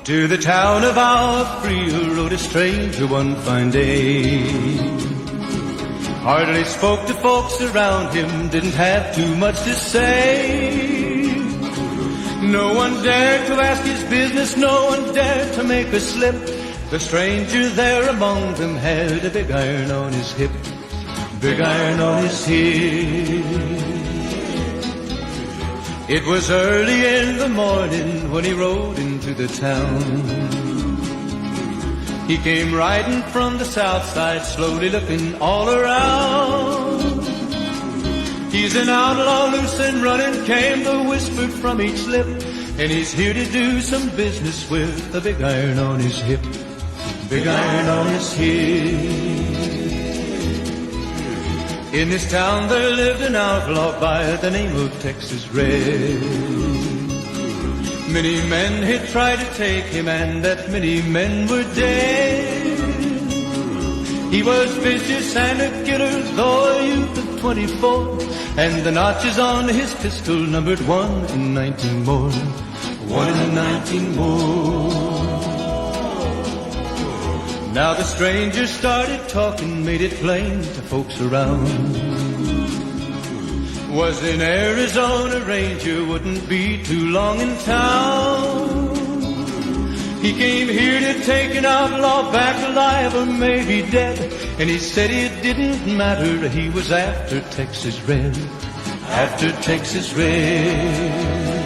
To the town of our Frio rode a stranger one fine day. Hardly spoke to folks around him, didn't have too much to say. No one dared to ask his business, no one dared to make a slip. The stranger there among them had a big iron on his hip, big iron on his hip. It was early in the morning when he rode into the town. He came riding from the south side, slowly looking all around. He's an outlaw, loose and running, came the whisper from each lip, and he's here to do some business with a big iron on his hip, big iron on his hip. In this town there lived an outlaw by the name of Texas Red. Many men had tried to take him, and that many men were dead. He was vicious and a killer, though a youth of 24, and the notches on his pistol numbered 1 in 19 more, 1 in 19 more. Now the stranger started talking, made it plain to folks around. Was in Arizona Ranger, wouldn't be too long in town. He came here to take an outlaw back alive or maybe dead, and he said it didn't matter, he was after Texas Red, after Texas Red.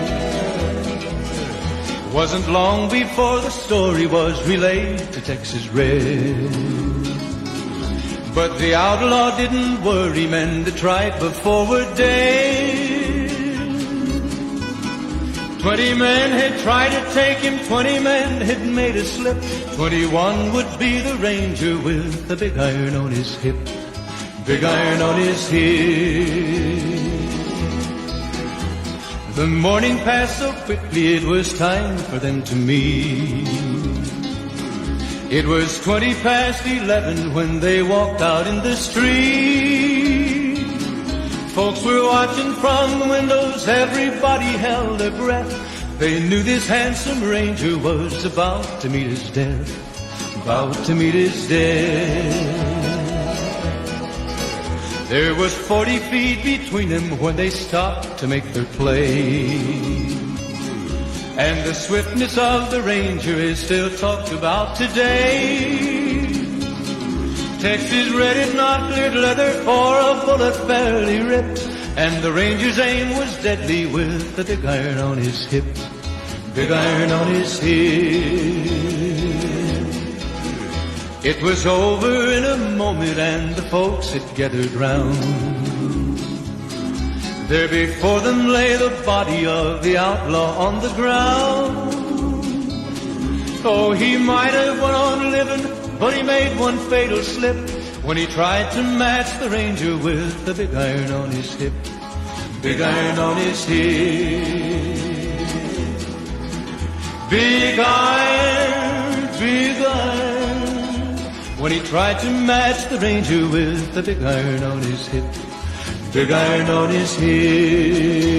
Wasn't long before the story was relayed to Texas Red. But the outlaw didn't worry, men that tried before were dead. 20 men had tried to take him, 20 men had made a slip. 21 would be the ranger with the big iron on his hip, big iron on his hip. The morning passed so quickly, it was time for them to meet. It was 20 past 11 when they walked out in the street. Folks were watching from the windows, everybody held their breath. They knew this handsome ranger was about to meet his death, about to meet his death. There was 40 feet between them when they stopped to make their play. And the swiftness of the ranger is still talked about today. Texas Red had not cleared leather for a bullet fairly ripped, and the ranger's aim was deadly with the big iron on his hip, big iron on his hip. It was over in a moment and the folks had gathered round. There before them lay the body of the outlaw on the ground. Oh, he might have went on living, but he made one fatal slip when he tried to match the ranger with the big iron on his hip, big iron on his hip. Big iron, big iron. When he tried to match the ranger with the big iron on his hip, big iron on his hip.